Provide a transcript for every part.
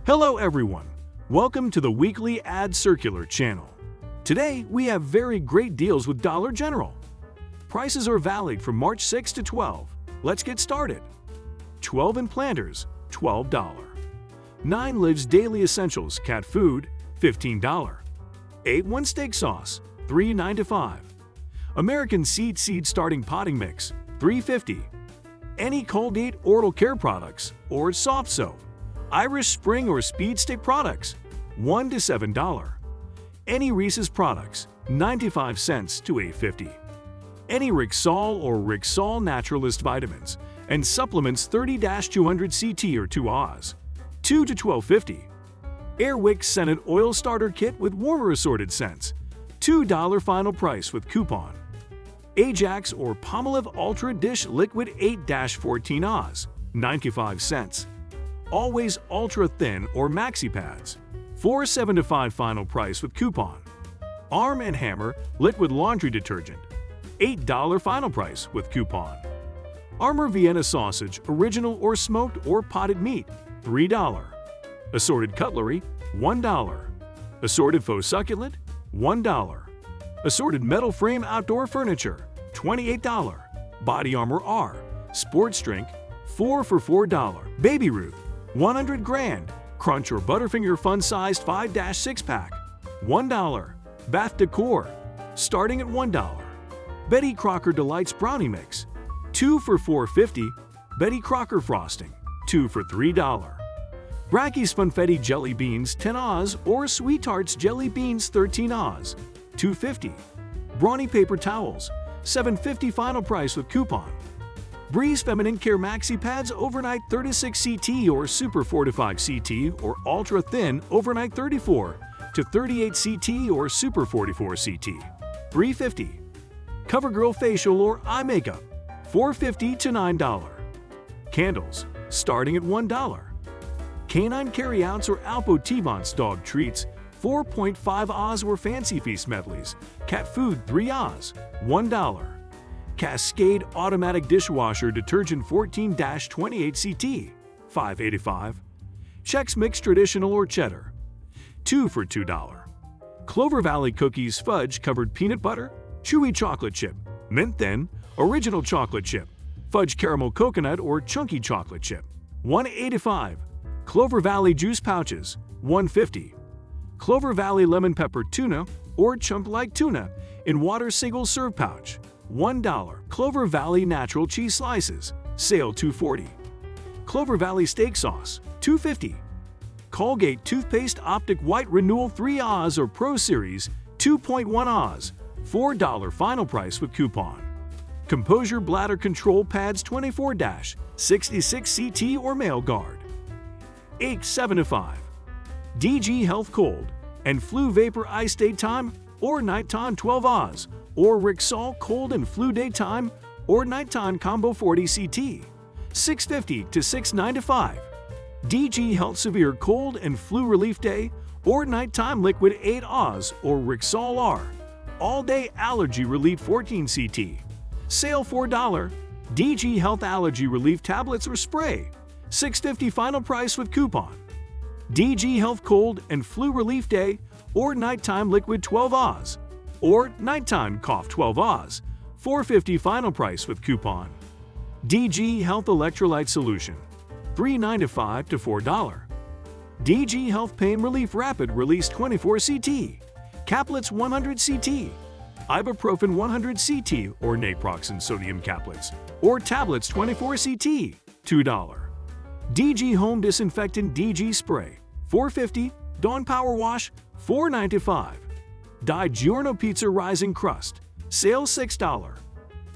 Hello everyone, welcome to the weekly ad circular channel. Today we have very great deals with Dollar General. Prices are valid from March 6 to 12. Let's get started. 12 in Planters, $12. 9 Lives Daily Essentials cat food, $15. 8-1 steak sauce, $3.95. American Seed starting potting mix, $3.50. Any Colgate oral care products or soft soap, Irish Spring or Speed Stick products, $1 to $7. Any Reese's products, 95 cents to $8.50. Any Rexall or Rexall Naturalist vitamins and supplements 30-200 CT or 2 Oz, $2 to $12.50. Airwick Scented Oil Starter Kit with warmer assorted scents, $2 final price with coupon. Ajax or Palmolive Ultra Dish Liquid 8-14 Oz, 95 cents. Always Ultra Thin or Maxi Pads, $4.75 final price with coupon. Arm & Hammer Liquid Laundry Detergent, $8 final price with coupon. Armour Vienna Sausage Original or Smoked or Potted Meat, $3. Assorted Cutlery, $1. Assorted Faux Succulent, $1. Assorted Metal Frame Outdoor Furniture, $28. Body Armor R Sports Drink, 4 for $4. Baby Ruth 100 Grand Crunch or Butterfinger Fun-Sized 5-6-pack, $1. Bath Decor, starting at $1. Betty Crocker Delights Brownie Mix, 2 for $4.50. Betty Crocker Frosting, 2 for $3. Bracky's Funfetti Jelly Beans 10 Oz or Sweet Tarts Jelly Beans 13 Oz, $2.50. Brawny Paper Towels, $7.50 final price with coupon. Breeze Feminine Care Maxi Pads Overnight 36 CT or Super 45 CT or Ultra Thin Overnight 34 to 38 CT or Super 44 CT, $3.50. CoverGirl Facial or Eye Makeup, $4.50 to $9. Candles, starting at $1. Canine Carryouts or Alpo T-Bon's Dog Treats, 4.5 Oz or Fancy Feast Medleys, Cat Food 3 Oz, $1. Cascade Automatic Dishwasher Detergent 14-28 CT, $5.85. Chex Mix Traditional or Cheddar, 2 for $2. Clover Valley Cookies Fudge Covered Peanut Butter, Chewy Chocolate Chip, Mint Thin, Original Chocolate Chip, Fudge Caramel Coconut or Chunky Chocolate Chip, $1.85. Clover Valley Juice Pouches, $1.50. Clover Valley Lemon Pepper Tuna or Chump-like Tuna in Water Single Serve Pouch, $1. Clover Valley Natural Cheese Slices, sale $2.40. Clover Valley Steak Sauce, $2.50. Colgate Toothpaste Optic White Renewal 3 Oz or Pro Series, 2.1 Oz, $4 final price with coupon. Composure Bladder Control Pads 24-66 CT or Male Guard, $8.75. DG Health Cold and Flu Vapor Ice Daytime or Nighttime 12 Oz or Rexall Cold and Flu Daytime or Nighttime Combo 40 CT, $6.50 to $6.95. DG Health Severe Cold and Flu Relief Day or Nighttime Liquid 8 Oz or Rexall R All Day Allergy Relief 14 CT, sale $4. DG Health Allergy Relief Tablets or Spray, $6.50 final price with coupon. DG Health Cold and Flu Relief Day or Nighttime Liquid 12 Oz or Nighttime Cough 12 Oz, $4.50 final price with coupon. DG Health Electrolyte Solution, $3.95 to $4. DG Health Pain Relief Rapid Release 24 CT, Caplets 100 CT, Ibuprofen 100 CT or Naproxen Sodium Caplets or Tablets 24 CT, $2. DG Home Disinfectant DG Spray, $4.50. Dawn Power Wash, $4.95. DiGiorno Pizza Rising Crust, sale $6.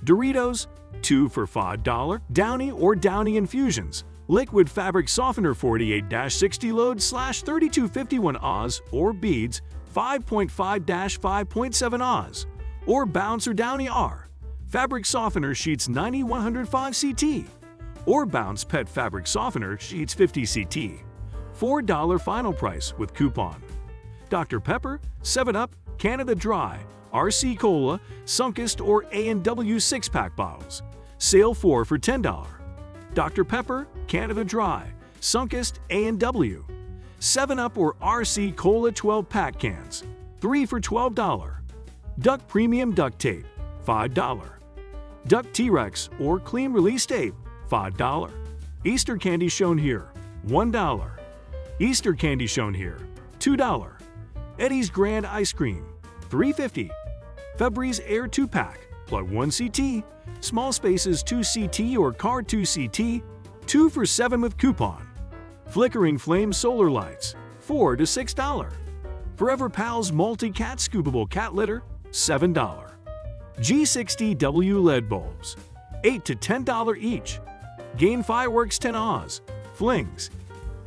Doritos, 2 for $5. Downy or Downy Infusions, Liquid Fabric Softener 48-60 load /3251 Oz or Beads, 5.5-5.7 Oz or Bounce or Downy R. Fabric Softener Sheets 90-105 CT or Bounce Pet Fabric Softener Sheets 50 CT, $4 final price with coupon. Dr. Pepper, 7-Up, Canada Dry, RC Cola, Sunkist or A&W 6-pack bottles, sale 4 for $10. Dr. Pepper, Canada Dry, Sunkist, A&W, 7-Up or RC Cola 12-pack cans, 3 for $12. Duck Premium Duct Tape, $5. Duck T-Rex or Clean Release Tape, $5. Easter Candy shown here, $1. Easter Candy shown here, $2. Eddie's Grand Ice Cream, $3.50. Febreze Air 2-pack, plug 1 CT, small spaces 2 CT or car 2 CT, 2 for $7 with coupon. Flickering Flame Solar Lights, $4 to $6. Forever Pals Multi-Cat Scoopable Cat Litter, $7. G60W LED Bulbs, $8 to $10 each. Gain Fireworks 10 Oz, Flings,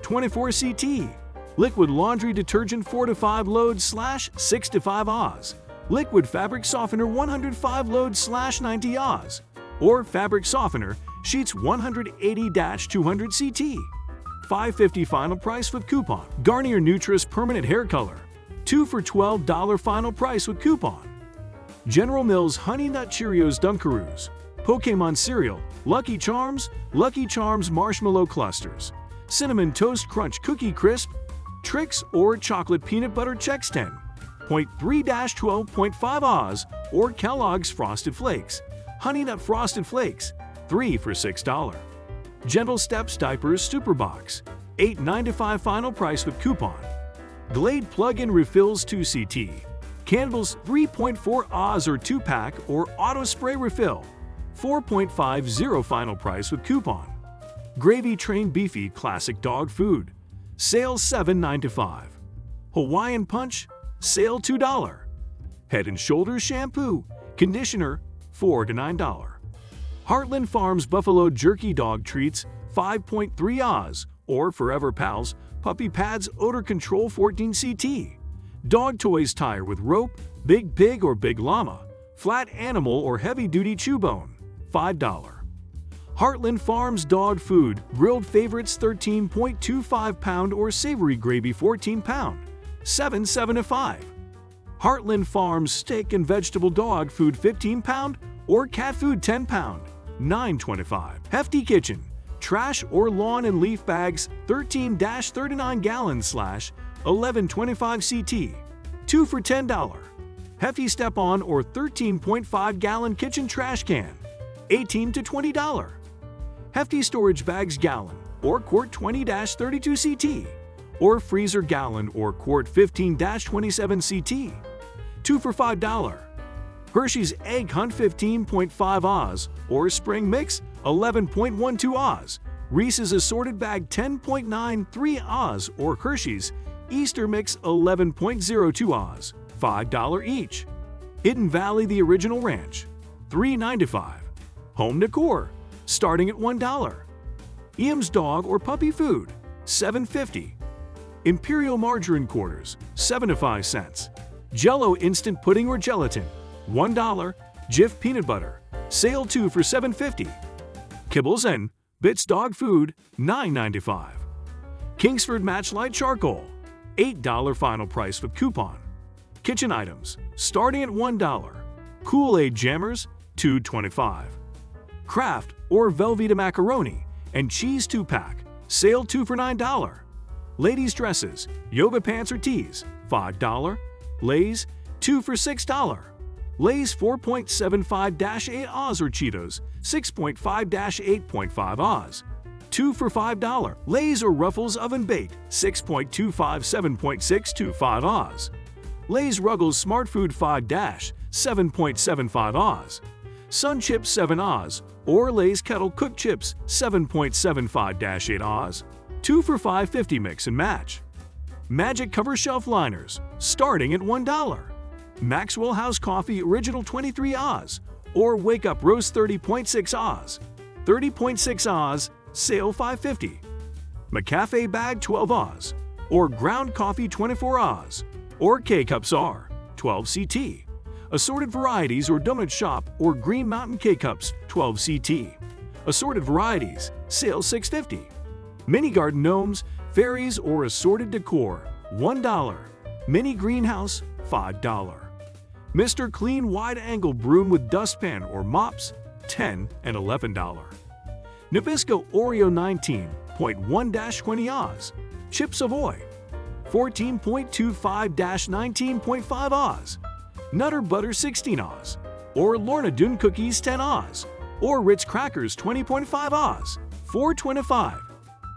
24 CT. Liquid Laundry Detergent 4 to 5 loads / 6 to 5 Oz. Liquid Fabric Softener 105 loads / 90 Oz. Or Fabric Softener Sheets 180-200 CT. $5.50 final price with coupon. Garnier Nutris Permanent Hair Color, 2 for $12 final price with coupon. General Mills Honey Nut Cheerios Dunkaroos, Pokemon Cereal, Lucky Charms Marshmallow Clusters, Cinnamon Toast Crunch Cookie Crisp, Trix or Chocolate Peanut Butter Chex 10.3-12.5 Oz or Kellogg's Frosted Flakes, Honey Nut Frosted Flakes, 3 for $6. Gentle Steps Diapers Super Box, $8.95 final price with coupon. Glade Plug-in Refills 2 CT, Candles 3.4 Oz or 2-pack or Auto Spray Refill, $4.50 final price with coupon. Gravy Train Beefy Classic Dog Food, sale $7.95. Hawaiian Punch, sale $2. Head & Shoulders Shampoo, Conditioner, $4 to $9. Heartland Farms Buffalo Jerky Dog Treats, 5.3 Oz, or Forever Pals Puppy Pads Odor Control 14 CT. Dog Toys Tire with Rope, Big Pig or Big Llama, Flat Animal or Heavy Duty Chew Bone, $5. Heartland Farms Dog Food Grilled Favorites 13.25 pound or Savory Gravy 14 pound, $7.75. Heartland Farms Steak and Vegetable Dog Food 15 pound or Cat Food 10 pound, $9.25. Hefty Kitchen Trash or Lawn and Leaf Bags 13-39 gallons / 11.25 CT, 2 for $10. Hefty Step-On or 13.5 gallon kitchen trash can, $18 to $20. Hefty Storage Bags Gallon or Quart 20-32 CT, or Freezer Gallon or Quart 15-27 CT, 2 for $5. Hershey's Egg Hunt 15.5 Oz or Spring Mix 11.12 Oz, Reese's Assorted Bag 10.93 Oz or Hershey's Easter Mix 11.02 Oz, $5 each. Hidden Valley The Original Ranch, $3.95. Home Decor, starting at $1. Iam's Dog or Puppy Food, $7.50. Imperial Margarine Quarters, 75 cents. Jell-O Instant Pudding or Gelatin, $1. Jif Peanut Butter, sale 2 for $7.50. Kibbles and Bits Dog Food, $9.95. Kingsford Matchlight Charcoal, $8 final price with coupon. Kitchen items, starting at $1. Kool-Aid Jammers, $2.25. Kraft or Velveeta Macaroni and Cheese 2-pack, sale 2 for $9. Ladies' dresses, yoga pants or tees, $5. Lay's, 2 for $6. Lay's 4.75-8 Oz or Cheetos, 6.5-8.5 Oz, 2 for $5. Lay's or Ruffles Oven Baked, 6.25-7.625 Oz. Lay's Ruggles Smart Food 5-7.75 Oz. Sun Chips 7 Oz or Lay's Kettle Cooked Chips 7.75-8 Oz, 2 for $5.50 mix and match. Magic Cover Shelf Liners, starting at $1. Maxwell House Coffee Original 23 Oz or Wake Up Roast 30.6 Oz, 30.6 Oz, sale $5.50. McCafe Bag 12 Oz or Ground Coffee 24 Oz or K-Cups R, 12 CT. Assorted Varieties or Donut Shop or Green Mountain K-Cups, 12 CT. Assorted Varieties, sale $6.50. Mini Garden Gnomes, Fairies or Assorted Decor, $1. Mini Greenhouse, $5. Mr. Clean Wide Angle Broom with Dustpan or Mops, $10 and $11. Nabisco Oreo 19.1-20 Oz. Chips Ahoy, 14.25-19.5 Oz, Nutter Butter 16 Oz, or Lorna Doone Cookies 10 Oz, or Ritz Crackers 20.5 Oz, $4.25.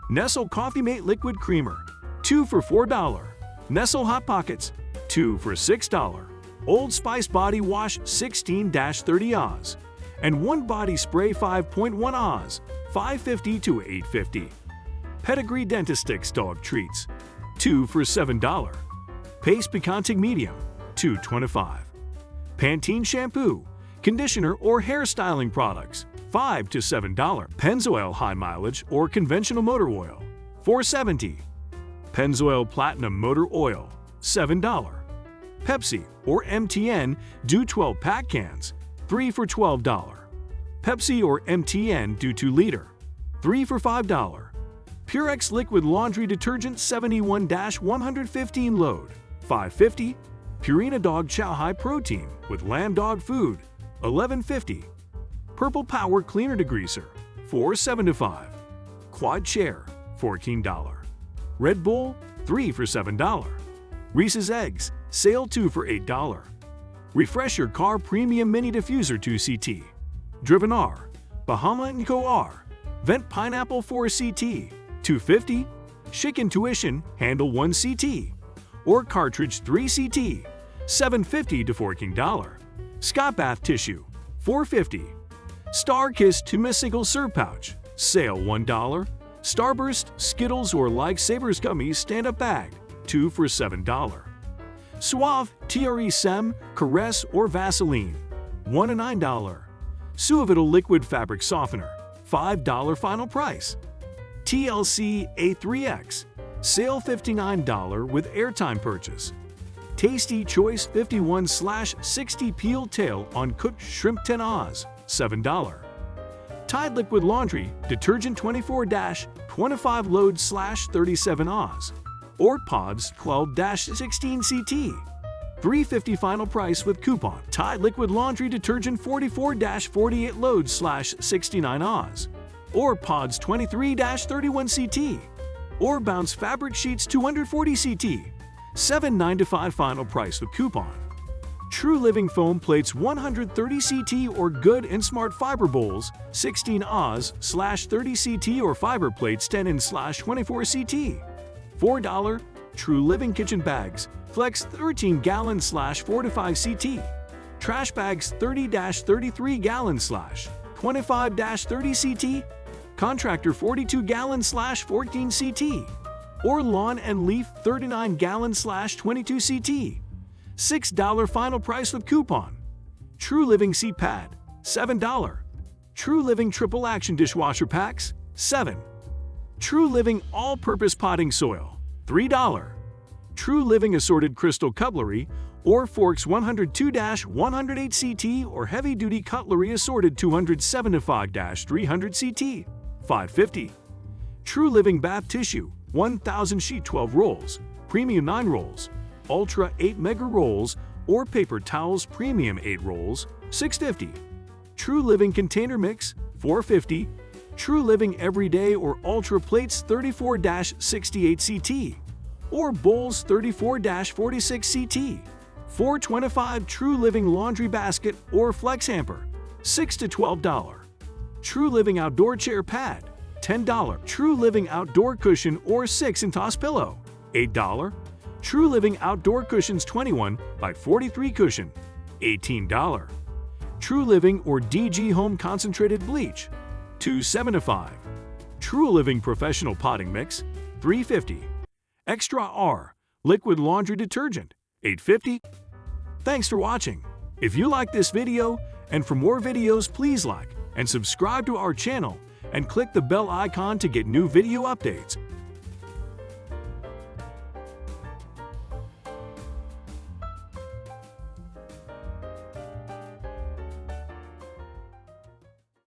Nestle Coffee Mate Liquid Creamer, 2 for $4. Nestle Hot Pockets, 2 for $6. Old Spice Body Wash 16-30 Oz, and One Body Spray 5.1 Oz, $5.50 to $8.50. Pedigree Dentist Sticks Dog Treats, 2 for $7. Paste Picante Medium, $2.25. Pantene Shampoo, Conditioner or Hair Styling Products, $5 to $7. Pennzoil High Mileage or Conventional Motor Oil, $4.70. Pennzoil Platinum Motor Oil, $7. Pepsi or MTN Do 12 Pack Cans, 3 for $12. Pepsi or MTN Do 2 Liter, 3 for $5. Purex Liquid Laundry Detergent 71-115 Load, $5.50. Purina Dog Chow High Protein with Lamb Dog Food, $11.50. Purple Power Cleaner Degreaser, $4.75. Quad Chair, $14. Red Bull, 3 for $7. Reese's Eggs, Sale 2 for $8. Refresh Your Car Premium Mini Diffuser 2CT. Driven R, Bahama & Co. R. Vent Pineapple 4CT, $2.50. Schick Intuition Handle 1CT. Or Cartridge 3CT, $7.50 to $14. Scott Bath Tissue, $4.50. Star Kiss 2 Single Serve Pouch, sale $1. Starburst, Skittles or Lifesavers Gummies Stand-Up Bag, 2 for $7. Suave, TRE Sem, Caress or Vaseline, $1 to $9. Suavital Liquid Fabric Softener, $5 final price. TLC A3X, sale $59 with airtime purchase. Tasty Choice 51/60 Peel Tail on Cooked Shrimp 10 Oz, $7. Tide Liquid Laundry Detergent 24-25 Load/37 Oz, or Pods 12-16 CT, $3.50 final price with coupon. Tide Liquid Laundry Detergent 44-48 Load/69 Oz, or Pods 23-31 CT, or Bounce Fabric Sheets 240 CT, $7.95 final price with coupon. True Living Foam Plates 130 CT or Good and Smart Fiber Bowls 16 Oz/30 CT or Fiber Plates 10 in/24 CT, $4. True Living Kitchen Bags Flex 13 gallon/4-5 CT. Trash Bags 30-33 gallon/25-30 CT. Contractor 42 gallon/14 CT. Or Lawn and Leaf 39 gallon/22 CT, $6 final price with coupon. True Living Seat Pad, $7. True Living Triple Action Dishwasher Packs, $7. True Living All-Purpose Potting Soil, $3. True Living Assorted Crystal Cutlery or Forks 102-108 CT or Heavy Duty Cutlery Assorted 275-300 CT, $5.50. True Living Bath Tissue 1000 Sheet 12 Rolls, Premium 9 Rolls, Ultra 8 Mega Rolls, or Paper Towels Premium 8 Rolls, $6.50. True Living Container Mix, $4.50. True Living Everyday or Ultra Plates 34-68 CT, or Bowls 34-46 CT, $4.25. True Living Laundry Basket or Flex Hamper, $6 to $12. True Living Outdoor Chair Pad, $10. True Living Outdoor Cushion or 6 and Toss Pillow, $8. True Living Outdoor Cushions 21 by 43 Cushion, $18. True Living or DG Home Concentrated Bleach, $2.75. True Living Professional Potting Mix, $3.50. Extra R Liquid Laundry Detergent, $8.50. Thanks for watching. If you like this video and for more videos, please like and subscribe to our channel and click the bell icon to get new video updates.